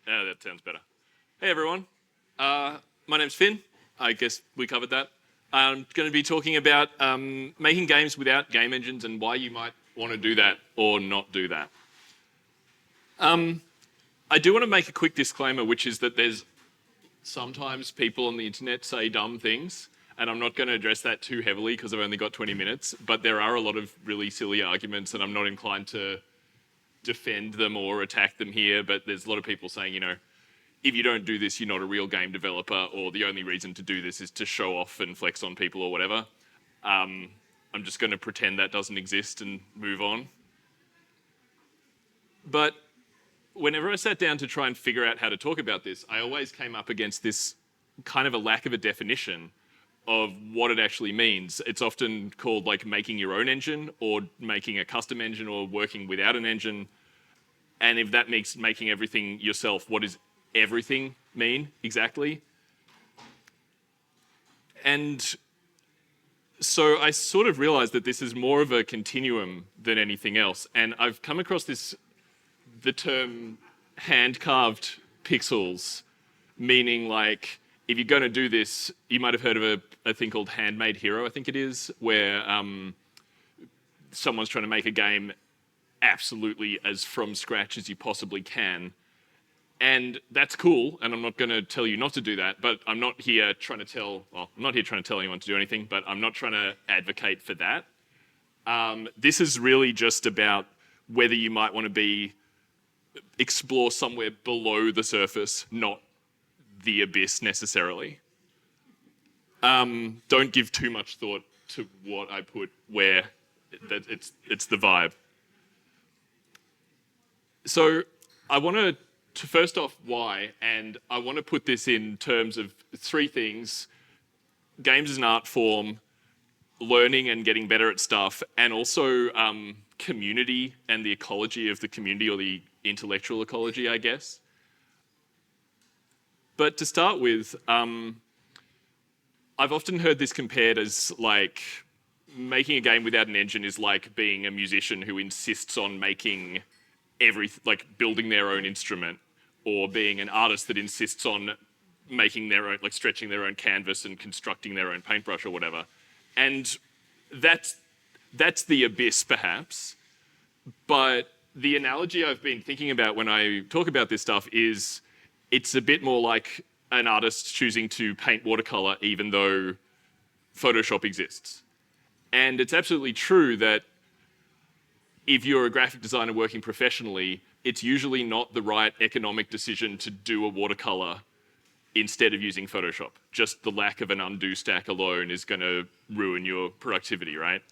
That sounds better. Hey everyone, my name's Finn. I guess we covered that. I'm going to be talking about making games without game engines and why you might want to do that or not do that. I do want to make a quick disclaimer, which is that there's sometimes people on the internet say dumb things, and I'm not going to address that too heavily because I've only got 20 minutes, but there are a lot of really silly arguments and I'm not inclined to defend them or attack them here, but there's a lot of people saying, you know, if you don't do this, you're not a real game developer, or the only reason to do this is to show off and flex on people or whatever. I'm just going to pretend that doesn't exist and move on. But whenever I sat down to try and figure out how to talk about this, I always came up against this kind of a lack of a definition of what it actually means. It's often called like making your own engine or making a custom engine or working without an engine. And if that makes making everything yourself, what does everything mean exactly? And so I sort of realized that this is more of a continuum than anything else. And I've come across the term hand-carved pixels, meaning like, if you're going to do this, you might have heard of a thing called Handmade Hero, I think it is, where someone's trying to make a game absolutely as from scratch as you possibly can. And that's cool, and I'm not going to tell you not to do that, but I'm not here trying to tell anyone to do anything, but I'm not trying to advocate for that. This is really just about whether you might want to explore somewhere below the surface, not the abyss necessarily. Don't give too much thought to what I put where. It's the vibe. So I want to first off, why, and I want to put this in terms of three things: games as an art form, learning and getting better at stuff, and also community and the ecology of the community, or the intellectual ecology, I guess. But to start with, I've often heard this compared as like making a game without an engine is like being a musician who insists on making building their own instrument, or being an artist that insists on making their own, like stretching their own canvas and constructing their own paintbrush or whatever. And that's the abyss, perhaps. But the analogy I've been thinking about when I talk about this stuff is it's a bit more like an artist choosing to paint watercolor even though Photoshop exists. And it's absolutely true that if you're a graphic designer working professionally, it's usually not the right economic decision to do a watercolor instead of using Photoshop. Just the lack of an undo stack alone is going to ruin your productivity, right?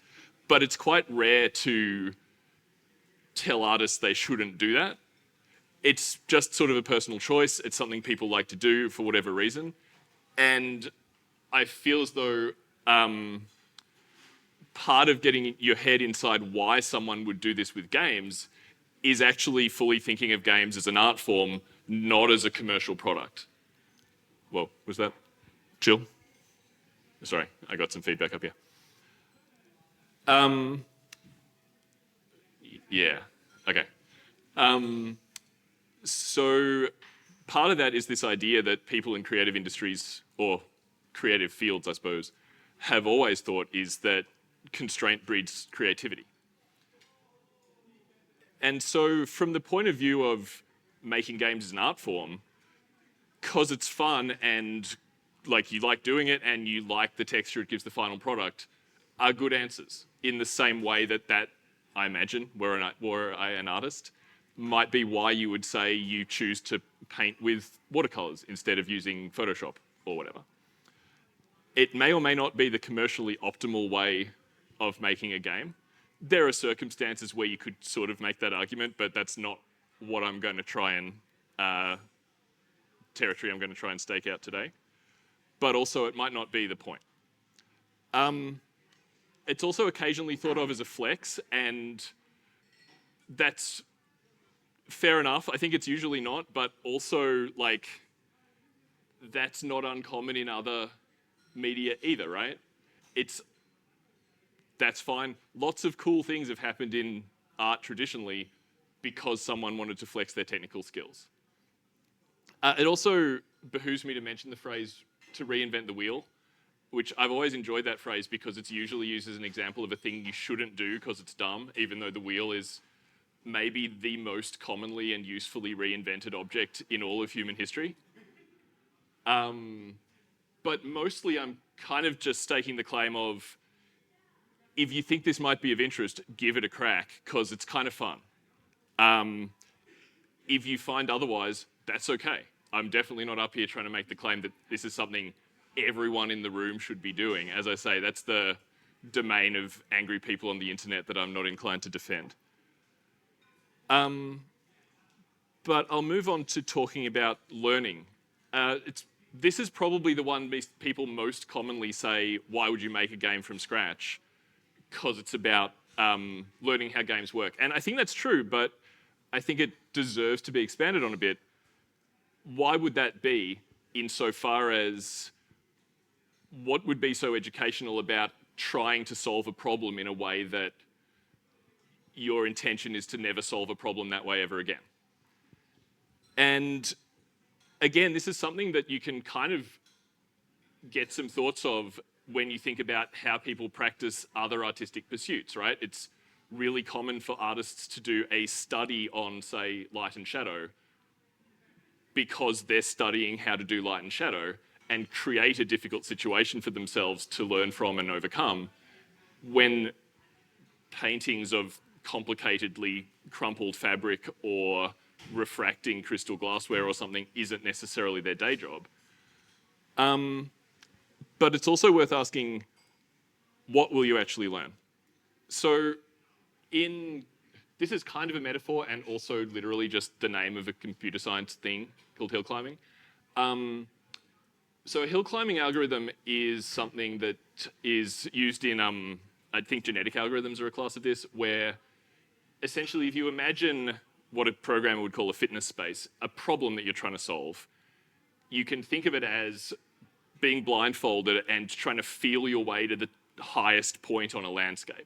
But it's quite rare to tell artists they shouldn't do that. It's just sort of a personal choice. It's something people like to do for whatever reason. And I feel as though part of getting your head inside why someone would do this with games is actually fully thinking of games as an art form, not as a commercial product. Whoa, was that chill? Sorry, I got some feedback up here. Yeah, okay. So part of that is this idea that people in creative industries, or creative fields, I suppose, have always thought is that constraint breeds creativity. And so from the point of view of making games as an art form, because it's fun and like you like doing it and you like the texture it gives the final product, are good answers. In the same way that I imagine, were I an artist, might be why you would say you choose to paint with watercolors instead of using Photoshop or whatever. It may or may not be the commercially optimal way of making a game. There are circumstances where you could sort of make that argument, but that's not what I'm going to try and territory I'm going to try and stake out today. But also it might not be the point. It's also occasionally thought of as a flex, and that's fair enough. I think it's usually not, but also like that's not uncommon in other media either, right? That's fine. Lots of cool things have happened in art traditionally because someone wanted to flex their technical skills. It also behooves me to mention the phrase to reinvent the wheel, which I've always enjoyed that phrase because it's usually used as an example of a thing you shouldn't do because it's dumb, even though the wheel is maybe the most commonly and usefully reinvented object in all of human history. But mostly I'm kind of just staking the claim of, if you think this might be of interest, give it a crack, because it's kind of fun. If you find otherwise, that's okay. I'm definitely not up here trying to make the claim that this is something everyone in the room should be doing. As I say, that's the domain of angry people on the internet that I'm not inclined to defend. But I'll move on to talking about learning. This is probably the one people most commonly say, why would you make a game from scratch? Because it's about learning how games work. And I think that's true, but I think it deserves to be expanded on a bit. Why would that be, insofar as what would be so educational about trying to solve a problem in a way that your intention is to never solve a problem that way ever again? And again, this is something that you can kind of get some thoughts of when you think about how people practice other artistic pursuits, right? It's really common for artists to do a study on, say, light and shadow, because they're studying how to do light and shadow and create a difficult situation for themselves to learn from and overcome, when paintings of complicatedly crumpled fabric or refracting crystal glassware or something isn't necessarily their day job. But it's also worth asking, what will you actually learn? So this is kind of a metaphor and also literally just the name of a computer science thing called hill climbing. So a hill climbing algorithm is something that is used in, I think genetic algorithms are a class of this, where essentially if you imagine what a programmer would call a fitness space, a problem that you're trying to solve, you can think of it as being blindfolded and trying to feel your way to the highest point on a landscape.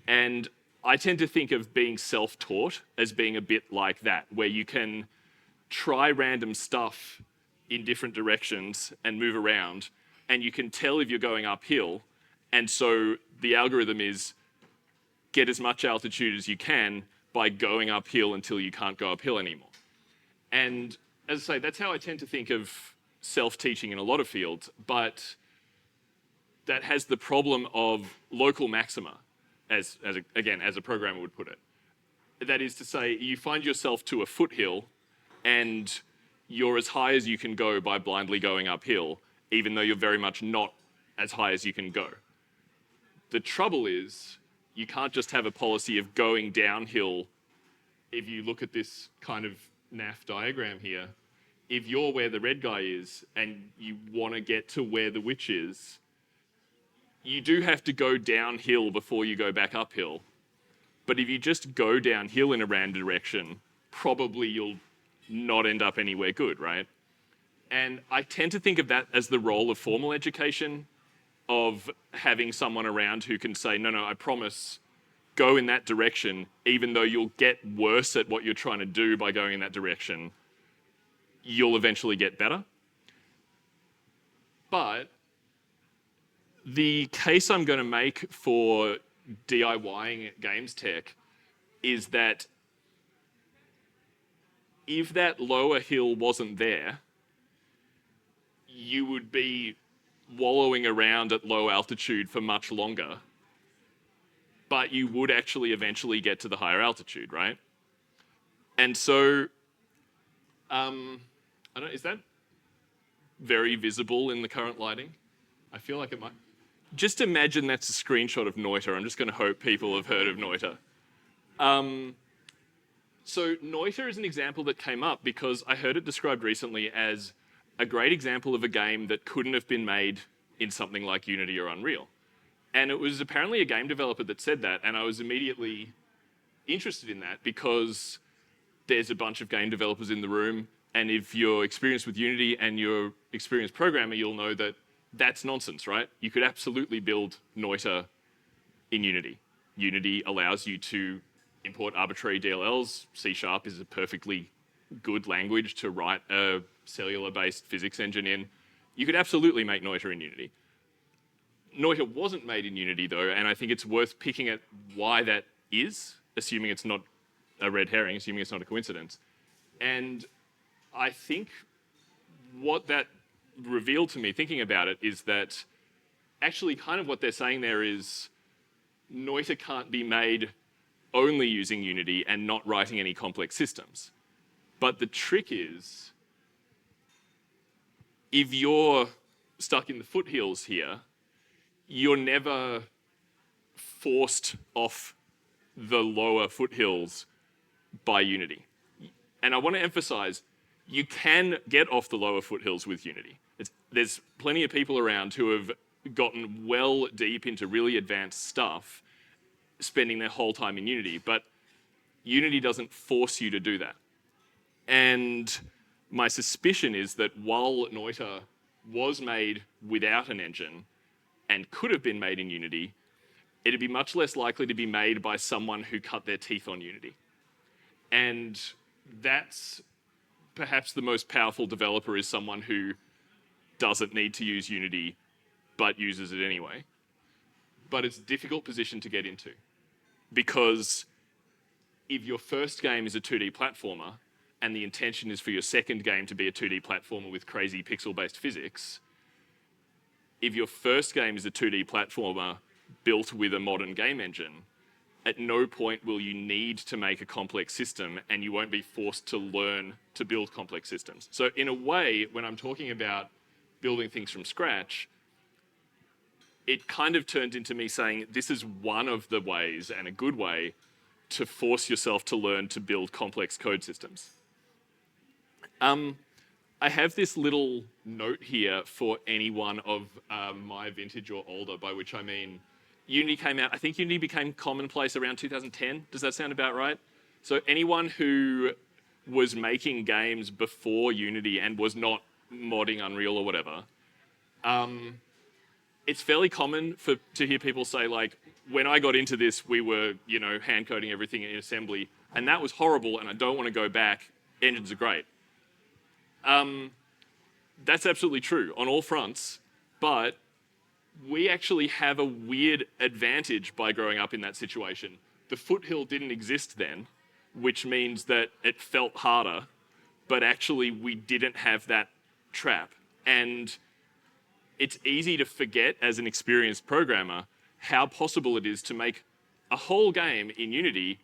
And I tend to think of being self-taught as being a bit like that, where you can try random stuff in different directions and move around, and you can tell if you're going uphill. And so the algorithm is get as much altitude as you can by going uphill until you can't go uphill anymore. And as I say, that's how I tend to think of self-teaching in a lot of fields, but that has the problem of local maxima, as a programmer would put it. That is to say, you find yourself to a foothill and you're as high as you can go by blindly going uphill, even though you're very much not as high as you can go. The trouble is, you can't just have a policy of going downhill. If you look at this kind of NAF diagram here, if you're where the red guy is and you want to get to where the witch is, you do have to go downhill before you go back uphill. But if you just go downhill in a random direction, probably you'll not end up anywhere good, right? And I tend to think of that as the role of formal education, of having someone around who can say, no, I promise, go in that direction, even though you'll get worse at what you're trying to do by going in that direction, you'll eventually get better. But the case I'm going to make for DIYing games tech is that if that lower hill wasn't there, you would be wallowing around at low altitude for much longer, but you would actually eventually get to the higher altitude, right? And so, is that very visible in the current lighting? I feel like it might. Just imagine that's a screenshot of Noita. I'm just going to hope people have heard of Noita. So Noita is an example that came up because I heard it described recently as a great example of a game that couldn't have been made in something like Unity or Unreal. And it was apparently a game developer that said that, and I was immediately interested in that because there's a bunch of game developers in the room, and if you're experienced with Unity and you're an experienced programmer, you'll know that that's nonsense, right? You could absolutely build Noita in Unity. Unity allows you to import arbitrary DLLs. C# is a perfectly good language to write a cellular-based physics engine in, you could absolutely make Noita in Unity. Noita wasn't made in Unity though, and I think it's worth picking at why that is, assuming it's not a red herring, assuming it's not a coincidence. And I think what that revealed to me thinking about it is that actually kind of what they're saying there is Noita can't be made only using Unity and not writing any complex systems. But the trick is, if you're stuck in the foothills here, you're never forced off the lower foothills by Unity. And I want to emphasize, you can get off the lower foothills with Unity. There's plenty of people around who have gotten well deep into really advanced stuff, spending their whole time in Unity, but Unity doesn't force you to do that. And my suspicion is that while Noita was made without an engine and could have been made in Unity, it'd be much less likely to be made by someone who cut their teeth on Unity. And that's perhaps the most powerful developer is someone who doesn't need to use Unity, but uses it anyway. But it's a difficult position to get into, because if your first game is a 2D platformer and the intention is for your second game to be a 2D platformer with crazy pixel-based physics, if your first game is a 2D platformer built with a modern game engine, at no point will you need to make a complex system, and you won't be forced to learn to build complex systems. So in a way, when I'm talking about building things from scratch, it kind of turned into me saying this is one of the ways, and a good way, to force yourself to learn to build complex code systems. I have this little note here for anyone of my vintage or older, by which I mean Unity came out, I think Unity became commonplace around 2010. Does that sound about right? So anyone who was making games before Unity and was not modding Unreal or whatever, it's fairly common to hear people say, like, when I got into this, we were, hand coding everything in assembly, and that was horrible, and I don't want to go back. Engines are great. That's absolutely true on all fronts, but we actually have a weird advantage by growing up in that situation. The foothill didn't exist then, which means that it felt harder, but actually we didn't have that trap. And it's easy to forget as an experienced programmer how possible it is to make a whole game in Unity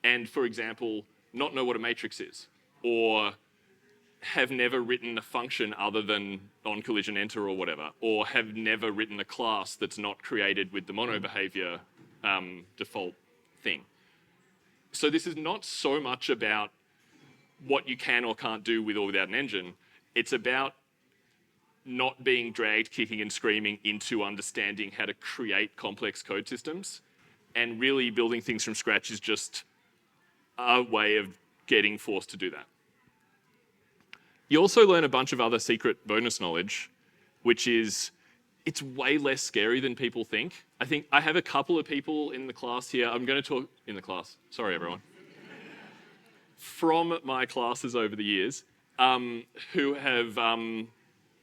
and, for example, not know what a matrix is, or have never written a function other than on collision enter or whatever, or have never written a class that's not created with the mono behavior default thing. So this is not so much about what you can or can't do with or without an engine. It's about not being dragged kicking and screaming into understanding how to create complex code systems. And really building things from scratch is just a way of getting forced to do that. You also learn a bunch of other secret bonus knowledge, which is, it's way less scary than people think. I think I have a couple of people in the class here. I'm going to talk in the class. Sorry, everyone. From my classes over the years, who have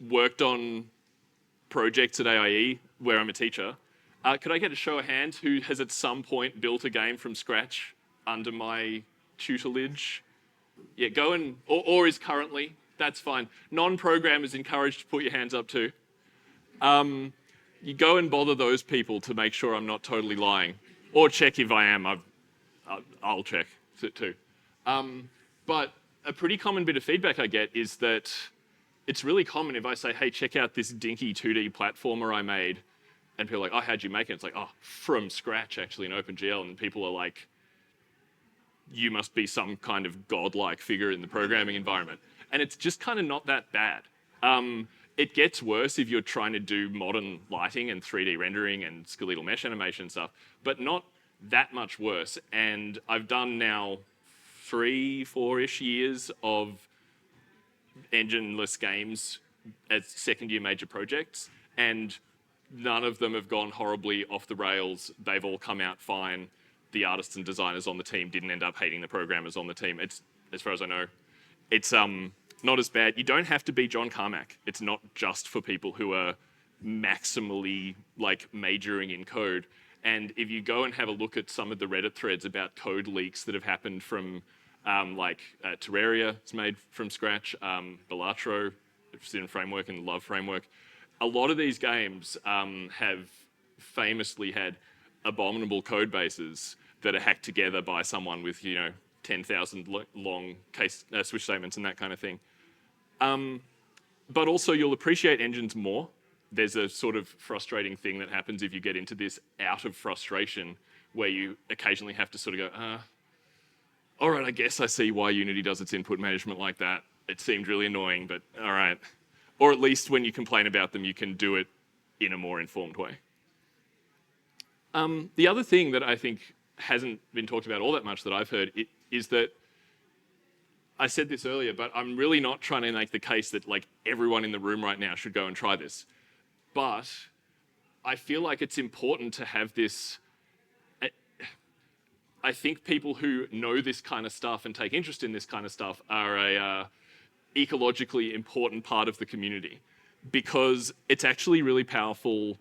worked on projects at AIE, where I'm a teacher. Could I get a show of hands who has at some point built a game from scratch under my tutelage? Yeah, go and, or is currently. That's fine. Non-programmers encouraged to put your hands up too. You go and bother those people to make sure I'm not totally lying. Or check if I am. I'll check too. But a pretty common bit of feedback I get is that it's really common if I say, hey, check out this dinky 2D platformer I made. And people are like, oh, how'd you make it? It's like, oh, from scratch, actually, in OpenGL. And people are like, you must be some kind of godlike figure in the programming environment. And it's just kind of not that bad. It gets worse if you're trying to do modern lighting and 3D rendering and skeletal mesh animation stuff, but not that much worse. And I've done now 3-4-ish years of engine-less games as second-year major projects, and none of them have gone horribly off the rails. They've all come out fine. The artists and designers on the team didn't end up hating the programmers on the team. It's, as far as I know, It's not as bad. You don't have to be John Carmack. It's not just for people who are maximally like majoring in code. And if you go and have a look at some of the Reddit threads about code leaks that have happened from Terraria, it's made from scratch, Balatro, Obsidian Framework and the Love Framework, a lot of these games have famously had abominable code bases that are hacked together by someone with, 10,000 long case switch statements and that kind of thing. But also you'll appreciate engines more. There's a sort of frustrating thing that happens if you get into this out of frustration where you occasionally have to sort of go, all right, I guess I see why Unity does its input management like that. It seemed really annoying, but all right. Or at least when you complain about them, you can do it in a more informed way. The other thing that I think hasn't been talked about all that much that I've heard is that, I said this earlier, but I'm really not trying to make the case that like everyone in the room right now should go and try this. But I feel like it's important to have this. I think people who know this kind of stuff and take interest in this kind of stuff are a ecologically important part of the community, because it's actually really powerful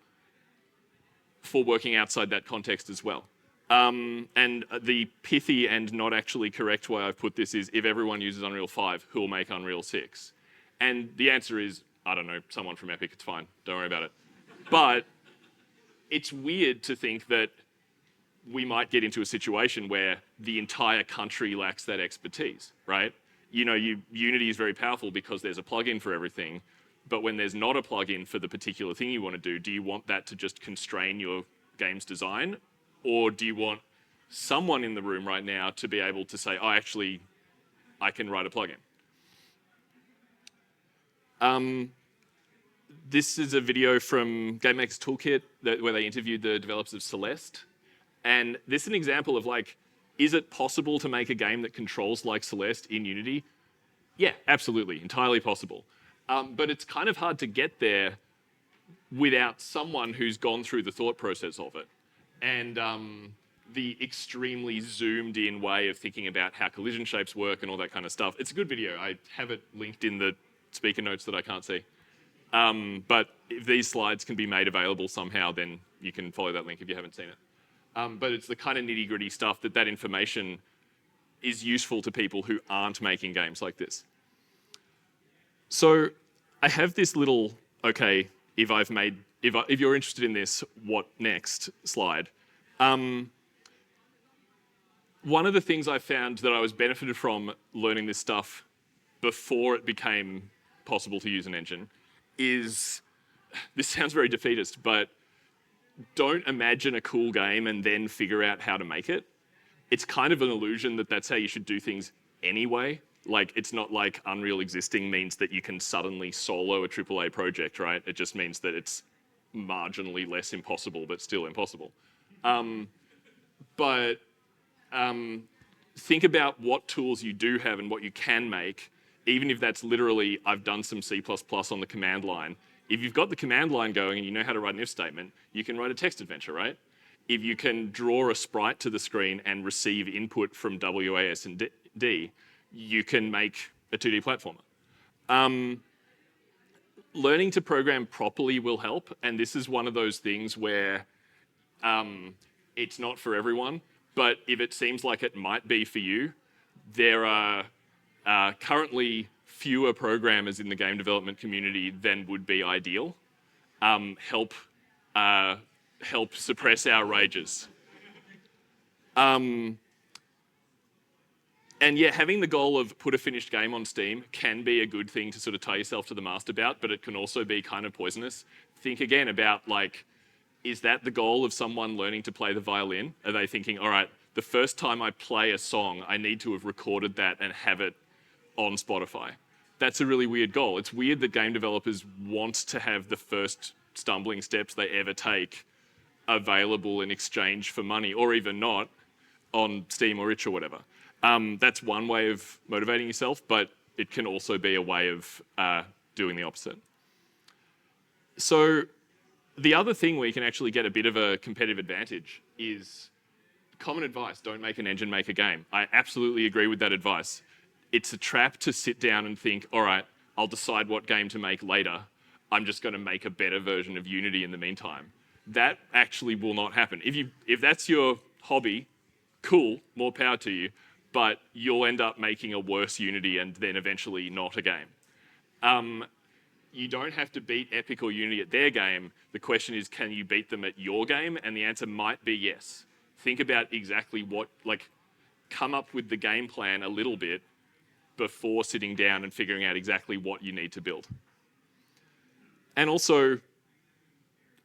for working outside that context as well. And the pithy and not actually correct way I've put this is, if everyone uses Unreal 5, who'll make Unreal 6? And the answer is, I don't know, someone from Epic, it's fine, don't worry about it. But it's weird to think that we might get into a situation where the entire country lacks that expertise, right? Unity is very powerful because there's a plugin for everything, but when there's not a plugin for the particular thing you want to do you want that to just constrain your game's design? Or do you want someone in the room right now to be able to say, oh, actually, I can write a plugin? This is a video from Game Maker's Toolkit where they interviewed the developers of Celeste. And this is an example of like, is it possible to make a game that controls like Celeste in Unity? Yeah, absolutely, entirely possible. But it's kind of hard to get there without someone who's gone through the thought process of it. And the extremely zoomed in way of thinking about how collision shapes work and all that kind of stuff. It's a good video. I have it linked in the speaker notes that I can't see. But if these slides can be made available somehow, then you can follow that link if you haven't seen it. But it's the kind of nitty-gritty stuff that information is useful to people who aren't making games like this. So I have this little, okay, if you're interested in this, what next slide. One of the things I found that I was benefited from learning this stuff before it became possible to use an engine is, this sounds very defeatist, but don't imagine a cool game and then figure out how to make it. It's kind of an illusion that that's how you should do things anyway. Like, it's not like Unreal existing means that you can suddenly solo a AAA project, right? It just means that it's marginally less impossible, but still impossible. Think about what tools you do have and what you can make, even if that's literally, I've done some C++ on the command line. If you've got the command line going and you know how to write an if statement, you can write a text adventure, right? If you can draw a sprite to the screen and receive input from W, A, S, and D, you can make a 2D platformer. Learning to program properly will help, and this is one of those things where it's not for everyone, but if it seems like it might be for you, there are currently fewer programmers in the game development community than would be ideal. Help suppress our rages. And yeah, having the goal of put a finished game on Steam can be a good thing to sort of tie yourself to the mast about, but it can also be kind of poisonous. Think again about, like, is that the goal of someone learning to play the violin? Are they thinking, all right, the first time I play a song, I need to have recorded that and have it on Spotify? That's a really weird goal. It's weird that game developers want to have the first stumbling steps they ever take available in exchange for money, or even not, on Steam or itch or whatever. That's one way of motivating yourself, but it can also be a way of doing the opposite. So the other thing where you can actually get a bit of a competitive advantage is common advice: don't make an engine, make a game. I absolutely agree with that advice. it's a trap to sit down and think, all right, I'll decide what game to make later. I'm just going to make a better version of Unity in the meantime. That actually will not happen. If that's your hobby, cool, more power to you, but you'll end up making a worse Unity and then eventually not a game. You don't have to beat Epic or Unity at their game. The question is, can you beat them at your game? And the answer might be yes. Think about exactly what, come up with the game plan a little bit before sitting down and figuring out exactly what you need to build. And also,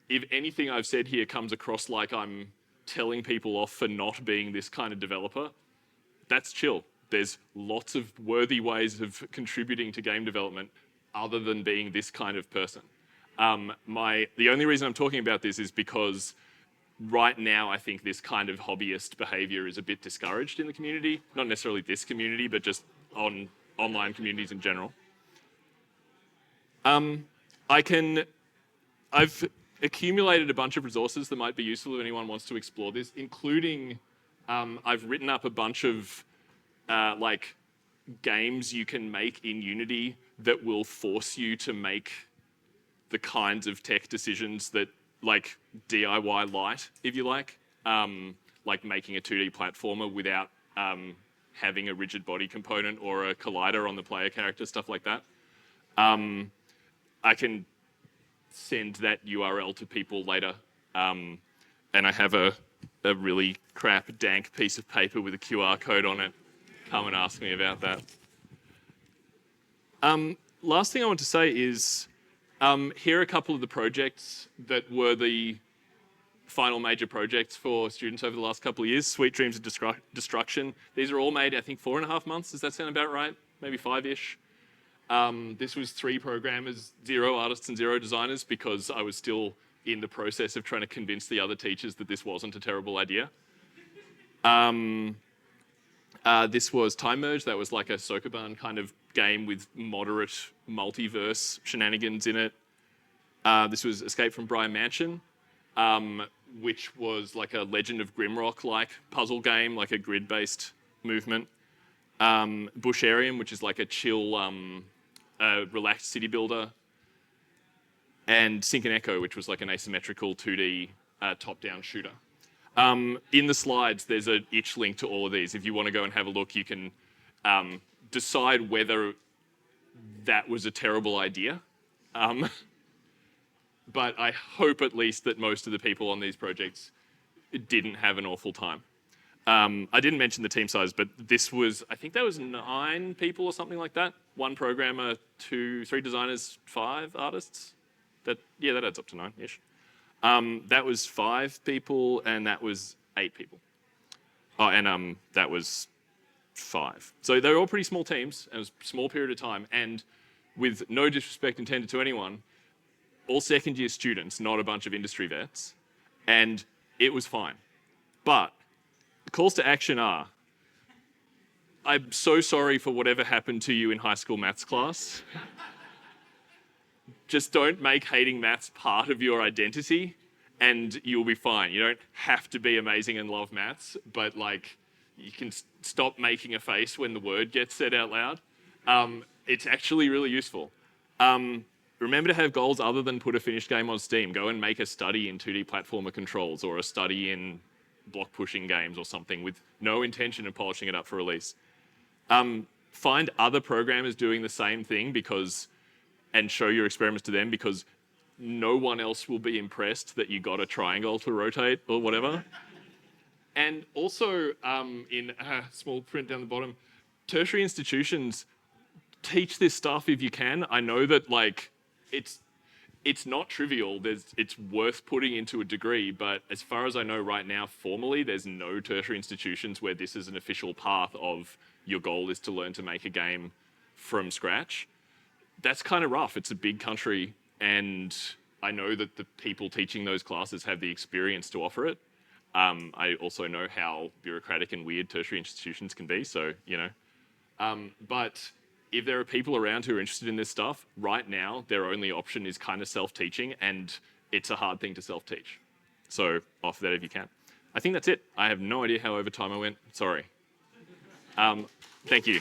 if anything I've said here comes across like I'm telling people off for not being this kind of developer, that's chill. There's lots of worthy ways of contributing to game development other than being this kind of person. The only reason I'm talking about this is because right now I think this kind of hobbyist behavior is a bit discouraged in the community. Not necessarily this community, but just on online communities in general. I've accumulated a bunch of resources that might be useful if anyone wants to explore this, including I've written up a bunch of games you can make in Unity that will force you to make the kinds of tech decisions that DIY light, if you like making a 2D platformer without having a rigid body component or a collider on the player character, stuff like that. I can send that URL to people later. And I have a really crap, dank piece of paper with a QR code on it. Come and ask me about that. Last thing I want to say is, here are a couple of the projects that were the final major projects for students over the last couple of years. Sweet Dreams of Destruction. These are all made, I think, 4.5 months. Does that sound about right? Maybe 5-ish. This was 3 programmers, 0 artists and 0 designers, because I was still in the process of trying to convince the other teachers that this wasn't a terrible idea. This was Time Merge. That was like a Sokoban kind of game with moderate multiverse shenanigans in it. This was Escape from Briar Mansion, which was like a Legend of Grimrock-like puzzle game, like a grid-based movement. Busharium, which is like a chill, relaxed city builder. And Sync and Echo, which was like an asymmetrical 2D top-down shooter. In the slides, there's an itch link to all of these. If you want to go and have a look, you can decide whether that was a terrible idea. But I hope at least that most of the people on these projects didn't have an awful time. I didn't mention the team size, but this was, I think that was 9 people or something like that. 1 programmer, 3 designers, 5 artists. That adds up to 9-ish. That was 5 people, and that was 8 people. Oh, and that was 5. So they were all pretty small teams, and it was a small period of time, and with no disrespect intended to anyone, all second-year students, not a bunch of industry vets, and it was fine. But the calls to action are, I'm so sorry for whatever happened to you in high school maths class. Just don't make hating maths part of your identity and you'll be fine. You don't have to be amazing and love maths, but you can stop making a face when the word gets said out loud. It's actually really useful. Remember to have goals other than put a finished game on Steam. Go and make a study in 2D platformer controls or a study in block pushing games or something with no intention of polishing it up for release. Find other programmers doing the same thing and show your experiments to them, because no one else will be impressed that you got a triangle to rotate or whatever. And also, in small print down the bottom, tertiary institutions, teach this stuff if you can. I know that it's not trivial. It's worth putting into a degree, but as far as I know right now, formally, there's no tertiary institutions where this is an official path of your goal is to learn to make a game from scratch. That's kind of rough. It's a big country, and I know that the people teaching those classes have the experience to offer it. I also know how bureaucratic and weird tertiary institutions can be, so, but if there are people around who are interested in this stuff, right now, their only option is kind of self-teaching, and it's a hard thing to self-teach. So offer that if you can. I think that's it. I have no idea how over time I went. Sorry. Thank you.